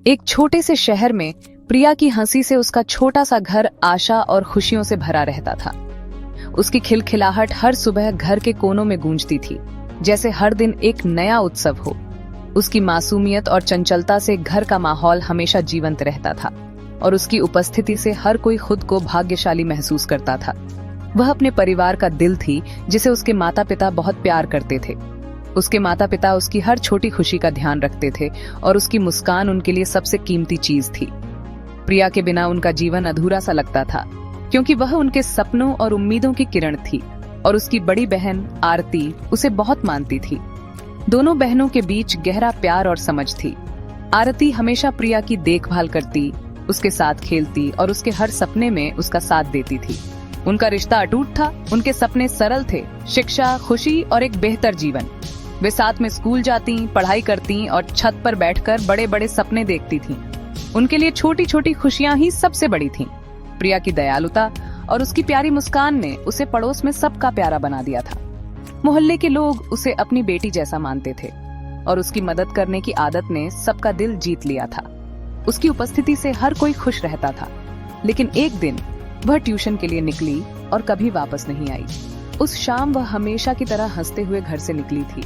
एक छोटे से शहर में प्रिया की हंसी से उसका छोटा सा घर आशा और खुशियों से भरा रहता था। उसकी खिलखिलाहट हर सुबह घर के कोनों में गूंजती थी, जैसे हर दिन एक नया उत्सव हो। उसकी मासूमियत और चंचलता से घर का माहौल हमेशा जीवंत रहता था और उसकी उपस्थिति से हर कोई खुद को भाग्यशाली महसूस करता था। वह अपने परिवार का दिल थी, जिसे उसके माता पिता बहुत प्यार करते थे। उसके माता पिता उसकी हर छोटी खुशी का ध्यान रखते थे और उसकी मुस्कान उनके लिए सबसे कीमती चीज थी। प्रिया के बिना उनका जीवन अधूरा सा लगता था, क्योंकि वह उनके सपनों और उम्मीदों की किरण थी और उसकी बड़ी बहन आरती उसे बहुत मानती थी। दोनों बहनों के बीच गहरा प्यार और समझ थी। आरती हमेशा प्रिया की देखभाल करती, उसके साथ खेलती और उसके हर सपने में उसका साथ देती थी। उनका रिश्ता अटूट था। उनके सपने सरल थे, शिक्षा, खुशी और एक बेहतर जीवन। वे साथ में स्कूल जाती, पढ़ाई करती और छत पर बैठकर बड़े बड़े सपने देखती थीं। उनके लिए छोटी छोटी खुशियां ही सबसे बड़ी थीं। प्रिया की दयालुता और उसकी प्यारी मुस्कान ने उसे पड़ोस में सबका प्यारा बना दिया था। मोहल्ले के लोग उसे अपनी बेटी जैसा मानते थे और उसकी मदद करने की आदत ने सबका दिल जीत लिया था। उसकी उपस्थिति से हर कोई खुश रहता था। लेकिन एक दिन वह ट्यूशन के लिए निकली और कभी वापस नहीं आई। उस शाम वह हमेशा की तरह हंसते हुए घर से निकली थी।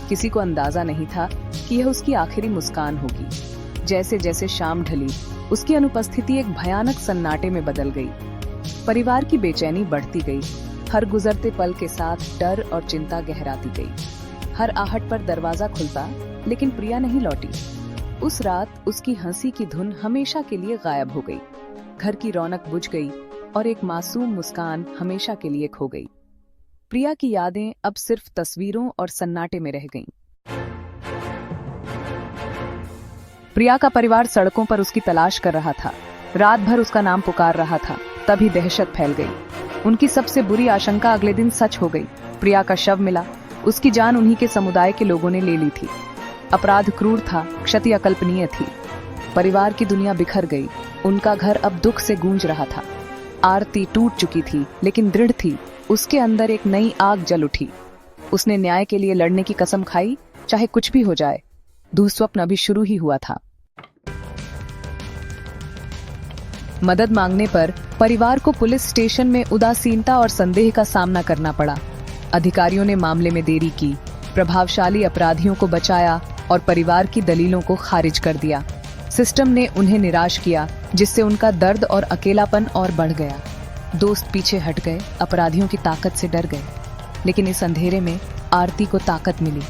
किसी को अंदाजा नहीं था कि यह उसकी आखिरी मुस्कान होगी। जैसे जैसे शाम ढली, उसकी अनुपस्थिति एक भयानक सन्नाटे में बदल गई। परिवार की बेचैनी बढ़ती गई। हर गुजरते पल के साथ डर और चिंता गहराती गई। हर आहट पर दरवाजा खुलता, लेकिन प्रिया नहीं लौटी। उस रात उसकी हंसी की धुन हमेशा के लिए गायब हो गई। घर की रौनक बुझ गई और एक मासूम मुस्कान हमेशा के लिए खो गई। प्रिया की यादें अब सिर्फ तस्वीरों और सन्नाटे में रह गईं। प्रिया का परिवार सड़कों पर उसकी तलाश कर रहा था। रात भर उसका नाम पुकार रहा था। तभी दहशत फैल गई। उनकी सबसे बुरी आशंका अगले दिन सच हो गई। प्रिया का शव मिला। उसकी जान उन्हीं के समुदाय के लोगों ने ले ली थी। अपराध क्रूर था, क्षति अकल्पनीय थी। परिवार की दुनिया बिखर गई। उनका घर अब दुख से गूंज रहा था। आरती टूट चुकी थी, लेकिन दृढ़ थी। उसके अंदर एक नई आग जल उठी। उसने न्याय के लिए लड़ने की कसम खाई, चाहे कुछ भी हो जाए। दुःस्वप्न अभी शुरू ही हुआ था। मदद मांगने पर परिवार को पुलिस स्टेशन में उदासीनता और संदेह का सामना करना पड़ा। अधिकारियों ने मामले में देरी की, प्रभावशाली अपराधियों को बचाया और परिवार की दलीलों को खारिज कर दिया। सिस्टम ने उन्हें निराश किया, जिससे उनका दर्द और अकेलापन और बढ़ गया। दोस्त पीछे हट गए, अपराधियों की ताकत से डर गए। लेकिन इस अंधेरे में आरती को ताकत मिली।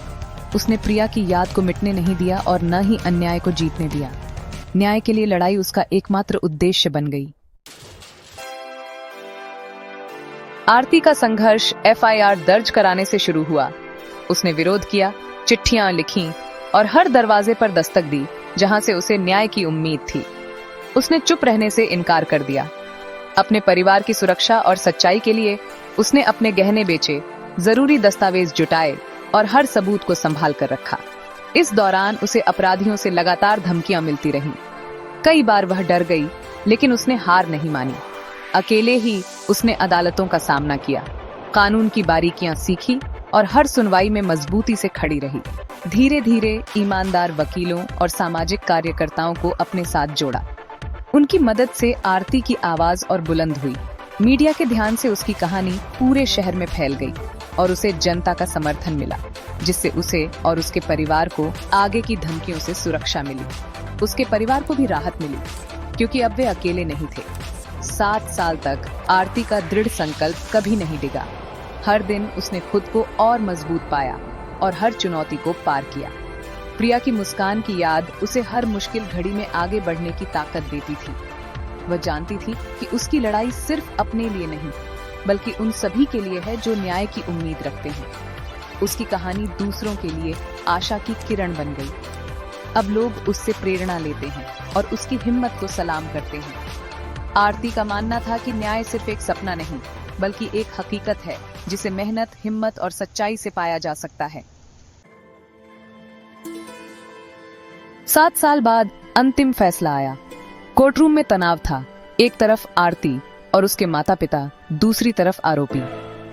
उसने प्रिया की याद को मिटने नहीं दिया और न ही अन्याय को जीतने दिया। न्याय के लिए लड़ाई उसका एकमात्र उद्देश्य बन गई। आरती का संघर्ष एफआईआर दर्ज कराने से शुरू हुआ। उसने विरोध किया, चिट्ठियां लिखीं और हर दरवाजे पर दस्तक दी जहां से उसे न्याय की उम्मीद थी। उसने चुप रहने से इनकार कर दिया। अपने परिवार की सुरक्षा और सच्चाई के लिए उसने अपने गहने बेचे, जरूरी दस्तावेज जुटाए और हर सबूत को संभाल कर रखा। इस दौरान उसे अपराधियों से लगातार धमकियां मिलती रहीं। कई बार वह डर गई, लेकिन उसने हार नहीं मानी। अकेले ही उसने अदालतों का सामना किया, कानून की बारीकियां सीखी और हर सुनवाई में मजबूती से खड़ी रही। धीरे धीरे ईमानदार वकीलों और सामाजिक कार्यकर्ताओं को अपने साथ जोड़ा। उनकी मदद से आरती की आवाज और बुलंद हुई। मीडिया के ध्यान से उसकी कहानी पूरे शहर में फैल गई और उसे जनता का समर्थन मिला, जिससे उसे और उसके परिवार को आगे की धमकियों से सुरक्षा मिली। उसके परिवार को भी राहत मिली, क्योंकि अब वे अकेले नहीं थे। 7 साल तक आरती का दृढ़ संकल्प कभी नहीं डिगा। हर दिन उसने खुद को और मजबूत पाया और हर चुनौती को पार किया। प्रिया की मुस्कान की याद उसे हर मुश्किल घड़ी में आगे बढ़ने की ताकत देती थी। वह जानती थी कि उसकी लड़ाई सिर्फ अपने लिए नहीं, बल्कि उन सभी के लिए है जो न्याय की उम्मीद रखते हैं। उसकी कहानी दूसरों के लिए आशा की किरण बन गई। अब लोग उससे प्रेरणा लेते हैं और उसकी हिम्मत को सलाम करते हैं। आरती का मानना था कि न्याय सिर्फ एक सपना नहीं, बल्कि एक हकीकत है जिसे मेहनत, हिम्मत और सच्चाई से पाया जा सकता है। 7 साल बाद अंतिम फैसला आया। कोर्टरूम में तनाव था। एक तरफ आरती और उसके माता पिता, दूसरी तरफ आरोपी।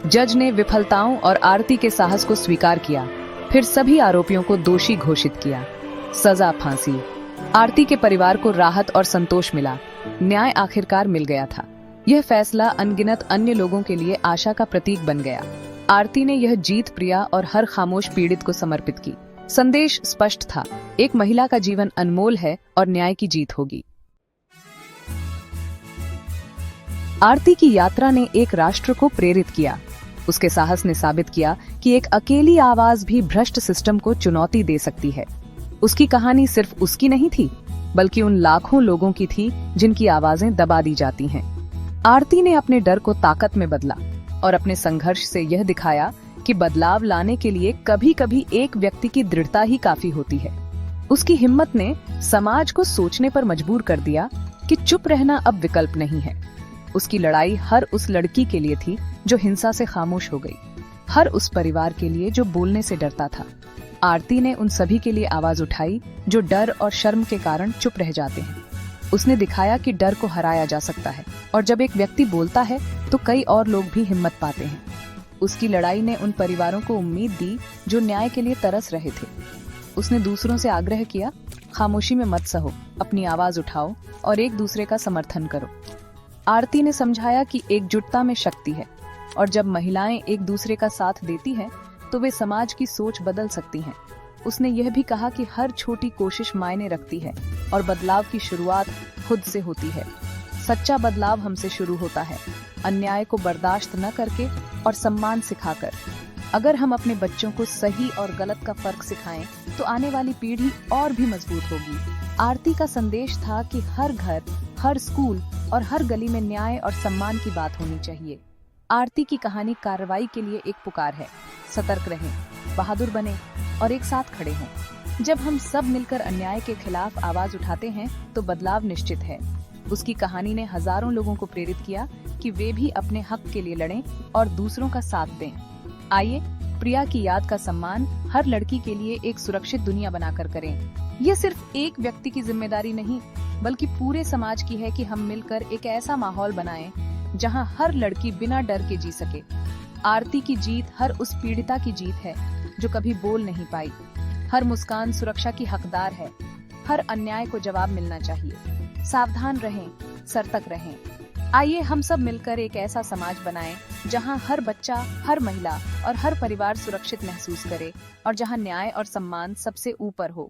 जज ने विफलताओं और आरती के साहस को स्वीकार किया, फिर सभी आरोपियों को दोषी घोषित किया। सजा फांसी। आरती के परिवार को राहत और संतोष मिला। न्याय आखिरकार मिल गया था। यह फैसला अनगिनत अन्य लोगों के लिए आशा का प्रतीक बन गया। आरती ने यह जीत प्रिया और हर खामोश पीड़ित को समर्पित की। संदेश स्पष्ट था, एक महिला का जीवन अनमोल है और न्याय की जीत होगी। आरती की यात्रा ने एक राष्ट्र को प्रेरित किया। उसके साहस ने साबित किया कि एक अकेली आवाज भी भ्रष्ट सिस्टम को चुनौती दे सकती है। उसकी कहानी सिर्फ उसकी नहीं थी, बल्कि उन लाखों लोगों की थी जिनकी आवाजें दबा दी जाती हैं। आरती ने अपने डर को ताकत में बदला और अपने संघर्ष से यह दिखाया कि बदलाव लाने के लिए कभी-कभी एक व्यक्ति की दृढ़ता ही काफी होती है। उसकी हिम्मत ने समाज को सोचने पर मजबूर कर दिया कि चुप रहना अब विकल्प नहीं है। उसकी लड़ाई हर उस लड़की के लिए थी जो हिंसा से खामोश हो गई, हर उस परिवार के लिए जो बोलने से डरता था। आरती ने उन सभी के लिए आवाज उठाई जो डर और शर्म के कारण चुप रह जाते हैं। उसने दिखाया कि डर को हराया जा सकता है और जब एक व्यक्ति बोलता है तो कई और लोग भी हिम्मत पाते हैं। उसकी लड़ाई ने उन परिवारों को उम्मीद दी जो न्याय के लिए तरस रहे थे। उसने दूसरों से आग्रह किया, खामोशी में मत सहो, अपनी आवाज उठाओ और एक दूसरे का समर्थन करो। आरती ने समझाया कि एकजुटता में शक्ति है और जब महिलाएं एक दूसरे का साथ देती हैं तो वे समाज की सोच बदल सकती हैं। उसने यह भी कहा कि हर छोटी कोशिश मायने रखती है और बदलाव की शुरुआत खुद से होती है। सच्चा बदलाव हमसे शुरू होता है, अन्याय को बर्दाश्त न करके और सम्मान सिखाकर। अगर हम अपने बच्चों को सही और गलत का फर्क सिखाएं तो आने वाली पीढ़ी और भी मजबूत होगी। आरती का संदेश था कि हर घर, हर स्कूल और हर गली में न्याय और सम्मान की बात होनी चाहिए। आरती की कहानी कार्रवाई के लिए एक पुकार है। सतर्क रहें, बहादुर बने और एक साथ खड़े हों। जब हम सब मिलकर अन्याय के खिलाफ आवाज उठाते हैं तो बदलाव निश्चित है। उसकी कहानी ने हजारों लोगों को प्रेरित किया कि वे भी अपने हक के लिए लड़ें और दूसरों का साथ दें। आइए प्रिया की याद का सम्मान हर लड़की के लिए एक सुरक्षित दुनिया बनाकर करें। ये सिर्फ एक व्यक्ति की जिम्मेदारी नहीं, बल्कि पूरे समाज की है कि हम मिलकर एक ऐसा माहौल बनाएं जहां हर लड़की बिना डर के जी सके। आरती की जीत हर उस पीड़िता की जीत है जो कभी बोल नहीं पाई। हर मुस्कान सुरक्षा की हकदार है। हर अन्याय को जवाब मिलना चाहिए। सावधान रहें, सतर्क रहें। आइए हम सब मिलकर एक ऐसा समाज बनाएं जहां हर बच्चा, हर महिला और हर परिवार सुरक्षित महसूस करे और जहां न्याय और सम्मान सबसे ऊपर हो।